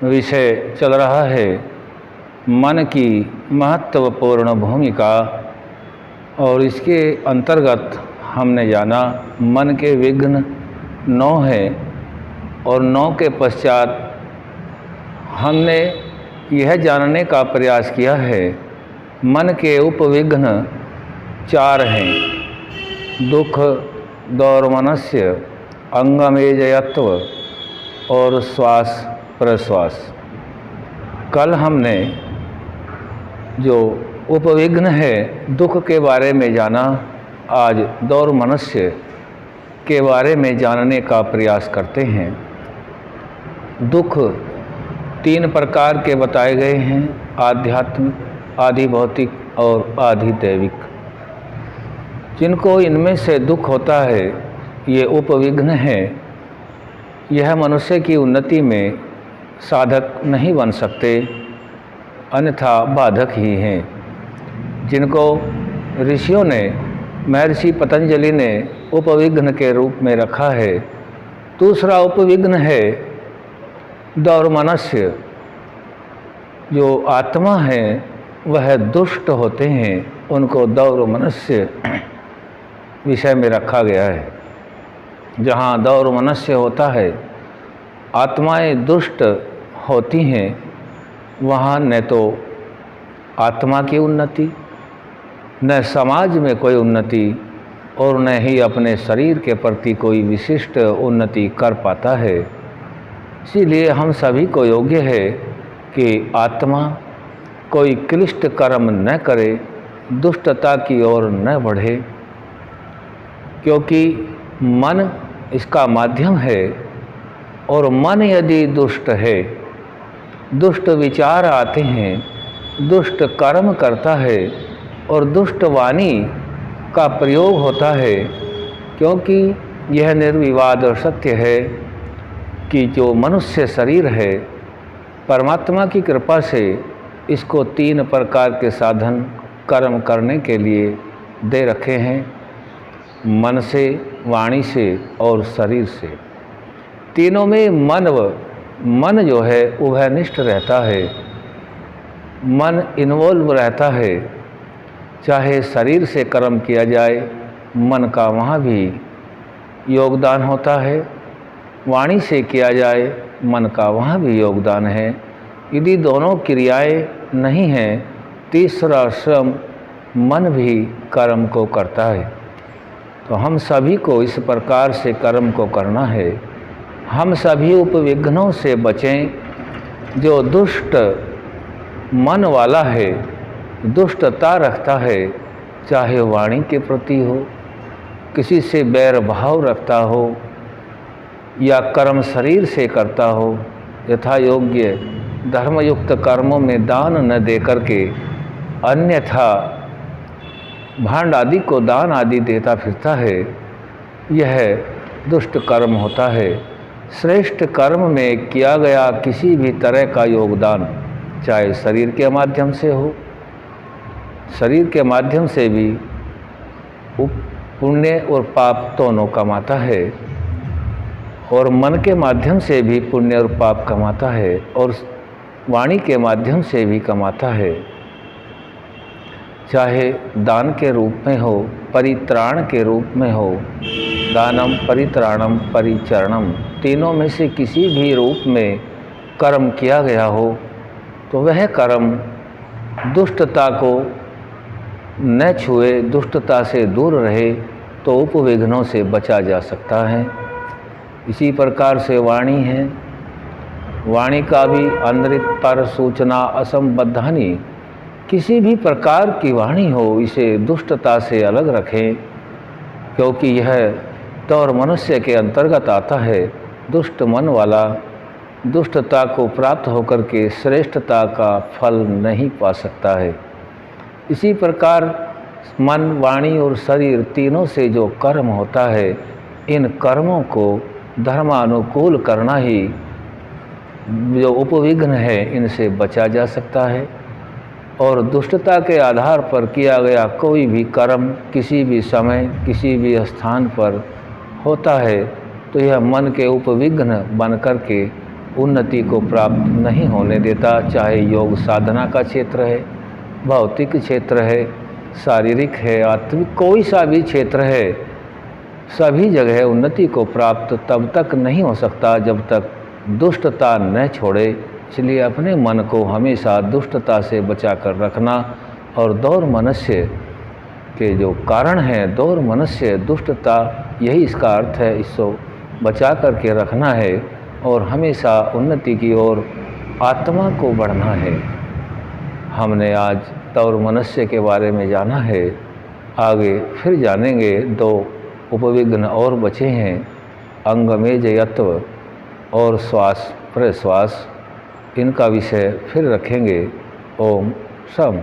विषय चल रहा है मन की महत्वपूर्ण भूमिका, और इसके अंतर्गत हमने जाना मन के विघ्न 9 हैं, और 9 के पश्चात हमने यह जानने का प्रयास किया है मन के उपविघ्न 4 हैं। दुख, दौर्मनस्य, अंगमेजयत्व और श्वास प्रश्वास। कल हमने जो उपविघ्न है दुख के बारे में जाना, आज दौर्मनस्य के बारे में जानने का प्रयास करते हैं। दुख 3 प्रकार के बताए गए हैं, आध्यात्मिक, आधि भौतिक और आधि दैविक। जिनको इनमें से दुख होता है ये उपविघ्न है, यह मनुष्य की उन्नति में साधक नहीं बन सकते, अन्यथा बाधक ही हैं। जिनको ऋषियों ने, महर्षि पतंजलि ने उपविघ्न के रूप में रखा है। दूसरा उपविघ्न है दौर्मनस्य। जो आत्मा है वह दुष्ट होते हैं, उनको दौर्मनस्य विषय में रखा गया है। जहाँ दौर्मनस्य होता है, आत्माएं दुष्ट होती हैं, वहाँ न तो आत्मा की उन्नति, न समाज में कोई उन्नति, और न ही अपने शरीर के प्रति कोई विशिष्ट उन्नति कर पाता है। इसीलिए हम सभी को योग्य है कि आत्मा कोई क्लिष्ट कर्म न करे, दुष्टता की ओर न बढ़े, क्योंकि मन इसका माध्यम है। और मन यदि दुष्ट है, दुष्ट विचार आते हैं, दुष्ट कर्म करता है और दुष्ट वाणी का प्रयोग होता है, क्योंकि यह निर्विवाद और सत्य है कि जो मनुष्य शरीर है परमात्मा की कृपा से इसको 3 प्रकार के साधन कर्म करने के लिए दे रखे हैं, मन से, वाणी से और शरीर से। तीनों में मन जो है उभयनिष्ठ रहता है, मन इन्वॉल्व रहता है। चाहे शरीर से कर्म किया जाए, मन का वहाँ भी योगदान होता है, वाणी से किया जाए, मन का वहाँ भी योगदान है। यदि दोनों क्रियाएं नहीं हैं, तीसरा श्रम मन भी कर्म को करता है। तो हम सभी को इस प्रकार से कर्म को करना है। हम सभी उपविघ्नों से बचें। जो दुष्ट मन वाला है, दुष्टता रखता है, चाहे वाणी के प्रति हो, किसी से बैर भाव रखता हो, या कर्म शरीर से करता हो, यथा योग्य धर्मयुक्त कर्मों में दान न दे करके अन्यथा भांड आदि को दान आदि देता फिरता है, यह दुष्ट कर्म होता है। श्रेष्ठ कर्म में किया गया किसी भी तरह का योगदान, चाहे शरीर के माध्यम से हो, शरीर के माध्यम से भी पुण्य और पाप दोनों कमाता है, और मन के माध्यम से भी पुण्य और पाप कमाता है, और वाणी के माध्यम से भी कमाता है। चाहे दान के रूप में हो, परित्राण के रूप में हो, दानम, परित्राणम, परिचरणम, तीनों में से किसी भी रूप में कर्म किया गया हो, तो वह कर्म दुष्टता को न छुए, दुष्टता से दूर रहे, तो उपविघ्नों से बचा जा सकता है। इसी प्रकार से वाणी है। वाणी का भी अनृत, पर, सूचना, असंबद्धानी, किसी भी प्रकार की वाणी हो, इसे दुष्टता से अलग रखें, क्योंकि यह दौर मनुष्य के अंतर्गत आता है। दुष्ट मन वाला दुष्टता को प्राप्त होकर के श्रेष्ठता का फल नहीं पा सकता है। इसी प्रकार मन, वाणी और शरीर तीनों से जो कर्म होता है, इन कर्मों को धर्मानुकूल करना ही जो उपविघ्न है, इनसे बचा जा सकता है। और दुष्टता के आधार पर किया गया कोई भी कर्म किसी भी समय किसी भी स्थान पर होता है तो यह मन के उपविघ्न बन कर के उन्नति को प्राप्त नहीं होने देता। चाहे योग साधना का क्षेत्र है, भौतिक क्षेत्र है, शारीरिक है, आत्मिक, कोई सा भी क्षेत्र है, सभी जगह उन्नति को प्राप्त तब तक नहीं हो सकता जब तक दुष्टता न छोड़े। इसलिए अपने मन को हमेशा दुष्टता से बचा कर रखना और दौर मनुष्य के जो कारण हैं, दौर मनुष्य दुष्टता, यही इसका अर्थ है, इसको बचा कर के रखना है और हमेशा उन्नति की ओर आत्मा को बढ़ना है। हमने आज दौर मनुष्य के बारे में जाना है, आगे फिर जानेंगे। 2 उपविघ्न और बचे हैं, अंगमेजयत्व और श्वास प्रश्वास, इनका विषय फिर रखेंगे। ओम शम।